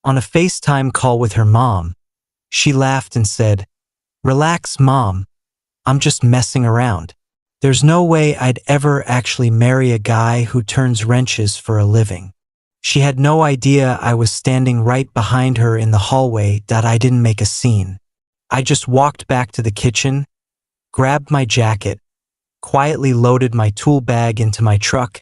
On a FaceTime call with her mom, she laughed and said, "Relax, Mom. I'm just messing around. There's no way I'd ever actually marry a guy who turns wrenches for a living." She had no idea I was standing right behind her in the hallway that I didn't make a scene. I just walked back to the kitchen, grabbed my jacket, quietly loaded my tool bag into my truck,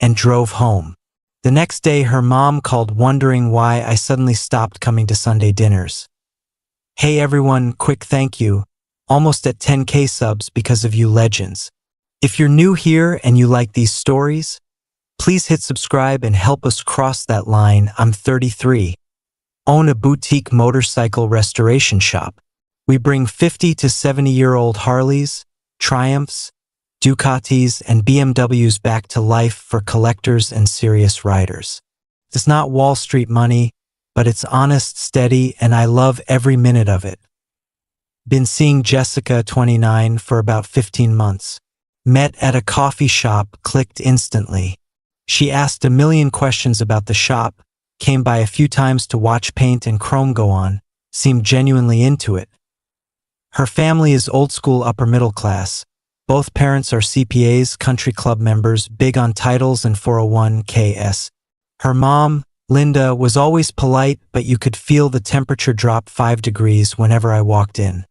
and drove home. The next day, her mom called wondering why I suddenly stopped coming to Sunday dinners. "Hey everyone, quick thank you. Almost at 10K subs because of you legends. If you're new here and you like these stories, please hit subscribe and help us cross that line. I'm 33. Own a boutique motorcycle restoration shop. We bring 50 to 70-year-old Harleys, Triumphs, Ducatis, and BMWs back to life for collectors and serious riders. It's not Wall Street money, but it's honest, steady, and I love every minute of it. Been seeing Jessica, 29, for about 15 months. Met at a coffee shop, clicked instantly. She asked a million questions about the shop, came by a few times to watch paint and chrome go on, seemed genuinely into it. Her family is old school upper middle class. Both parents are CPAs, country club members, big on titles and 401ks. Her mom, Linda, was always polite, but you could feel the temperature drop 5 degrees whenever I walked in.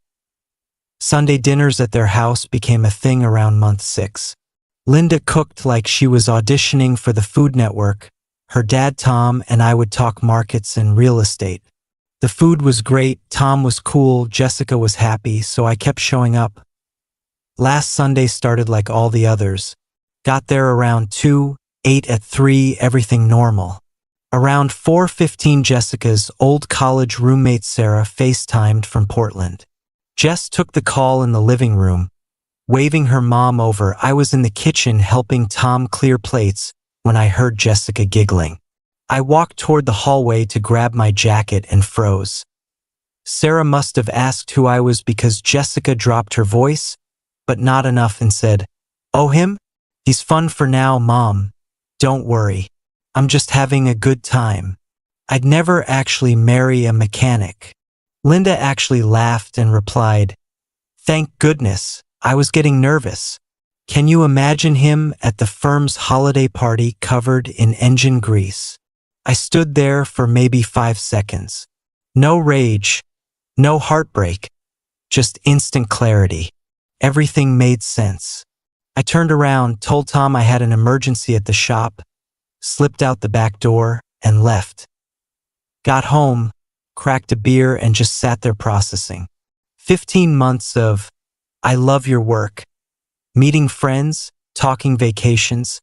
Sunday dinners at their house became a thing around month 6. Linda cooked like she was auditioning for the Food Network. Her dad, Tom, and I would talk markets and real estate. The food was great, Tom was cool, Jessica was happy, so I kept showing up. Last Sunday started like all the others. Got there around 2, ate at 3, everything normal. Around 4:15, Jessica's old college roommate Sarah FaceTimed from Portland. Jess took the call in the living room, waving her mom over. I was in the kitchen helping Tom clear plates when I heard Jessica giggling. I walked toward the hallway to grab my jacket and froze. Sarah must have asked who I was because Jessica dropped her voice, but not enough, and said, "Oh, him? He's fun for now, Mom. Don't worry. I'm just having a good time. I'd never actually marry a mechanic." Linda actually laughed and replied, "Thank goodness. I was getting nervous. Can you imagine him at the firm's holiday party covered in engine grease?" I stood there for maybe 5 seconds. No rage, no heartbreak, just instant clarity. Everything made sense. I turned around, told Tom I had an emergency at the shop, slipped out the back door, and left. Got home, cracked a beer, and just sat there processing. 15 months of, I love your work, meeting friends, talking vacations.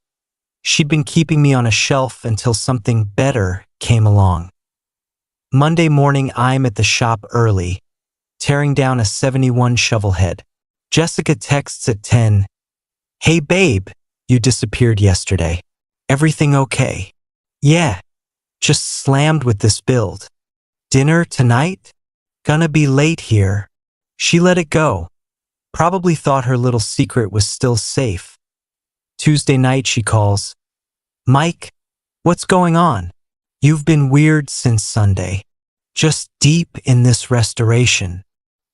She'd been keeping me on a shelf until something better came along. Monday morning, I'm at the shop early, tearing down a 71 shovelhead. Jessica texts at 10, "Hey babe, you disappeared yesterday. Everything okay?" "Yeah, just slammed with this build. Dinner tonight? Gonna be late here." She let it go. Probably thought her little secret was still safe. Tuesday night she calls, "Mike, what's going on? You've been weird since Sunday. Just deep in this restoration.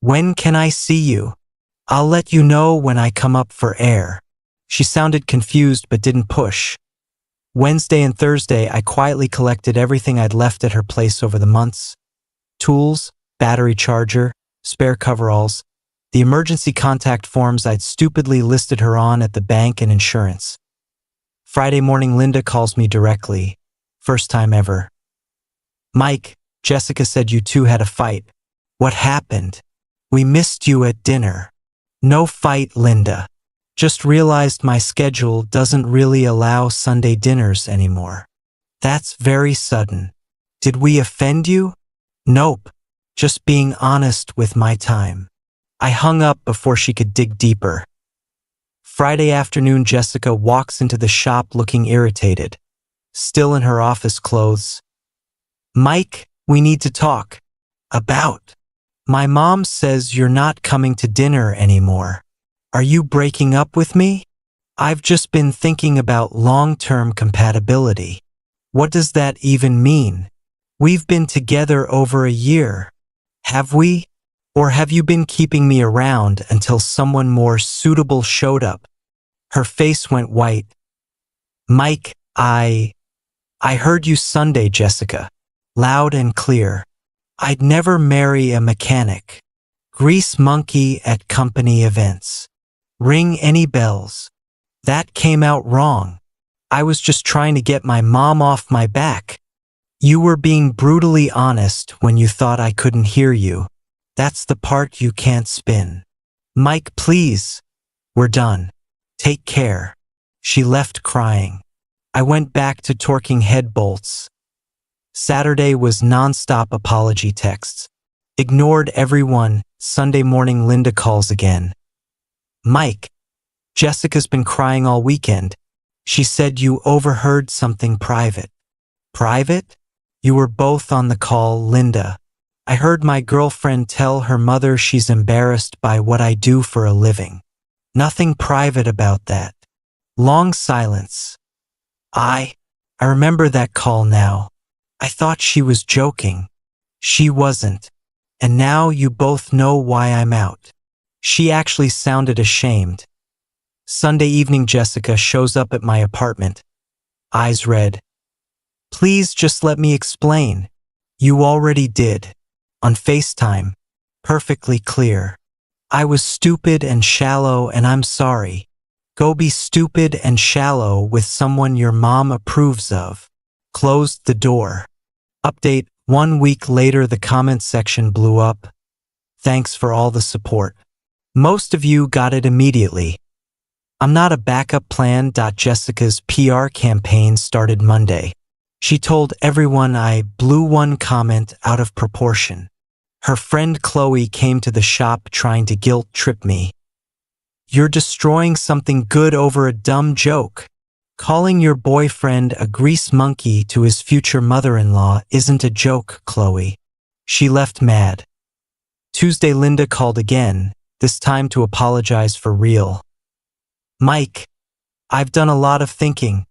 When can I see you? I'll let you know when I come up for air." She sounded confused but didn't push. Wednesday and Thursday I quietly collected everything I'd left at her place over the months. Tools, battery charger, spare coveralls, the emergency contact forms I'd stupidly listed her on at the bank, and insurance. Friday morning, Linda calls me directly. First time ever. "Mike, Jessica said you two had a fight. What happened? We missed you at dinner." "No fight, Linda. Just realized my schedule doesn't really allow Sunday dinners anymore." "That's very sudden. Did we offend you?" "Nope. Just being honest with my time." I hung up before she could dig deeper. Friday afternoon, Jessica walks into the shop looking irritated, still in her office clothes. "Mike, we need to talk." "About?" "My mom says you're not coming to dinner anymore. Are you breaking up with me?" "I've just been thinking about long-term compatibility." "What does that even mean?" We've been together over a year. Have we? Or have you been keeping me around until someone more suitable showed up? Her face went white. Mike, I heard you Sunday, Jessica. Loud and clear. I'd never marry a mechanic. Grease monkey at company events. Ring any bells? That came out wrong. I was just trying to get my mom off my back. You were being brutally honest when you thought I couldn't hear you. That's the part you can't spin. Mike, please. We're done. Take care. She left crying. I went back to torquing head bolts. Saturday was non-stop apology texts. Ignored everyone. Sunday morning Linda calls again. Mike, Jessica's been crying all weekend. She said you overheard something private. Private? You were both on the call, Linda. I heard my girlfriend tell her mother she's embarrassed by what I do for a living. Nothing private about that. Long silence. I remember that call now. I thought she was joking. She wasn't. And now you both know why I'm out. She actually sounded ashamed. Sunday evening Jessica shows up at my apartment. Eyes red. Please just let me explain. You already did. On FaceTime. Perfectly clear. I was stupid and shallow and I'm sorry. Go be stupid and shallow with someone your mom approves of. Closed the door. Update: 1 week later the comment section blew up. Thanks for all the support. Most of you got it immediately. I'm not a backup plan. Jessica's PR campaign started Monday. She told everyone I blew one comment out of proportion. Her friend Qley came to the shop trying to guilt trip me. You're destroying something good over a dumb joke. Calling your boyfriend a grease monkey to his future mother-in-law isn't a joke, Qley. She left mad. Tuesday Linda called again, this time to apologize for real. Mike, I've done a lot of thinking.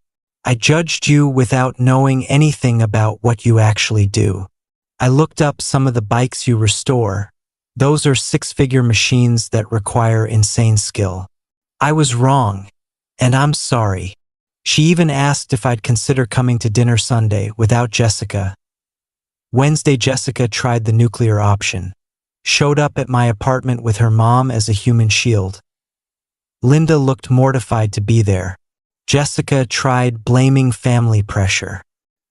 I judged you without knowing anything about what you actually do. I looked up some of the bikes you restore. Those are six-figure machines that require insane skill. I was wrong, and I'm sorry. She even asked if I'd consider coming to dinner Sunday without Jessica. Wednesday Jessica tried the nuclear option. Showed up at my apartment with her mom as a human shield. Linda looked mortified to be there. Jessica tried blaming family pressure.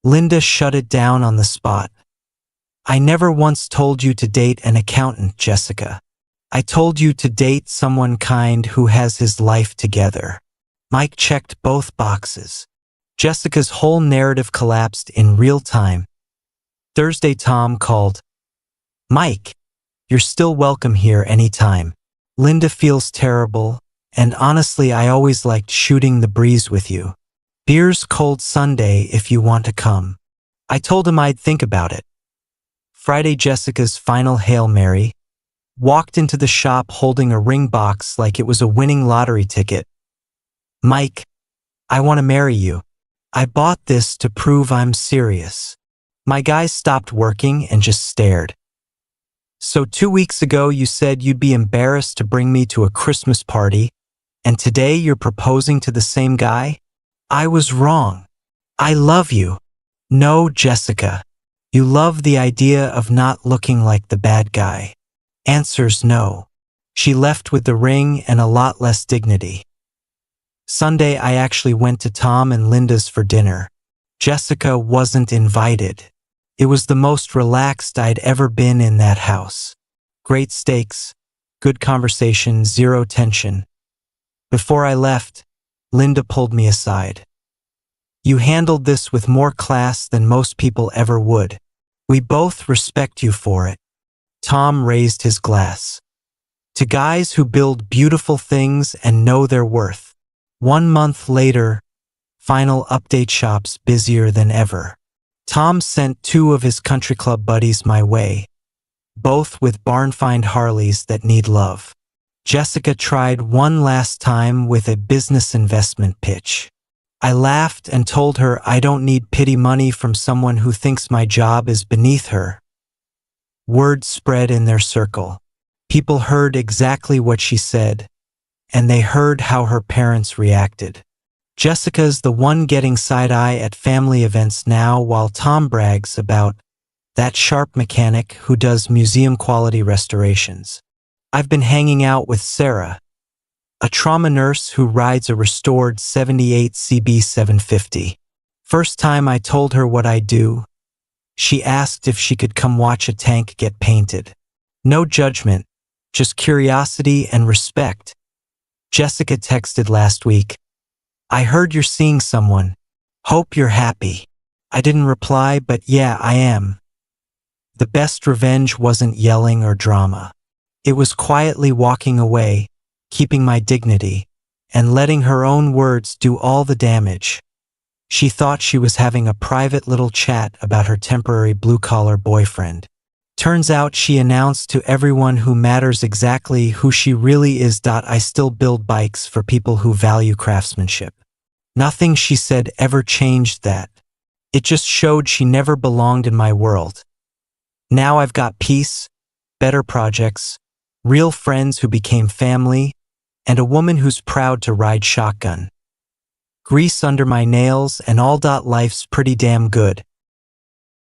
Linda shut it down on the spot. I never once told you to date an accountant, Jessica. I told you to date someone kind who has his life together. Mike checked both boxes. Jessica's whole narrative collapsed in real time. Thursday Tom called. Mike, you're still welcome here anytime. Linda feels terrible, and honestly I always liked shooting the breeze with you. Beer's cold Sunday if you want to come. I told him I'd think about it. Friday Jessica's final Hail Mary. Walked into the shop holding a ring box like it was a winning lottery ticket. Mike, I want to marry you. I bought this to prove I'm serious. My guy stopped working and just stared. So 2 weeks ago you said you'd be embarrassed to bring me to a Christmas party, and today you're proposing to the same guy? I was wrong. I love you. No, Jessica. You love the idea of not looking like the bad guy. Answer's no. She left with the ring and a lot less dignity. Sunday I actually went to Tom and Linda's for dinner. Jessica wasn't invited. It was the most relaxed I'd ever been in that house. Great steaks, good conversation, zero tension. Before I left, Linda pulled me aside. You handled this with more class than most people ever would. We both respect you for it. Tom raised his glass. To guys who build beautiful things and know their worth. 1 month later, final update shops busier than ever. Tom sent 2 of his country club buddies my way, both with barn-find Harleys that need love. Jessica tried one last time with a business investment pitch. I laughed and told her I don't need pity money from someone who thinks my job is beneath her. Word spread in their circle. People heard exactly what she said, and they heard how her parents reacted. Jessica's the one getting side-eye at family events now, while Tom brags about that sharp mechanic who does museum-quality restorations. I've been hanging out with Sarah, a trauma nurse who rides a restored 78 CB750. First time I told her what I do, she asked if she could come watch a tank get painted. No judgment, just curiosity and respect. Jessica texted last week, "I heard you're seeing someone. Hope you're happy." I didn't reply, but yeah, I am. The best revenge wasn't yelling or drama. It was quietly walking away, keeping my dignity, and letting her own words do all the damage. She thought she was having a private little chat about her temporary blue-collar boyfriend. Turns out she announced to everyone who matters exactly who she really is. I still build bikes for people who value craftsmanship. Nothing she said ever changed that. It just showed she never belonged in my world. Now I've got peace, better projects, real friends who became family, and a woman who's proud to ride shotgun. Grease under my nails and all. Life's pretty damn good.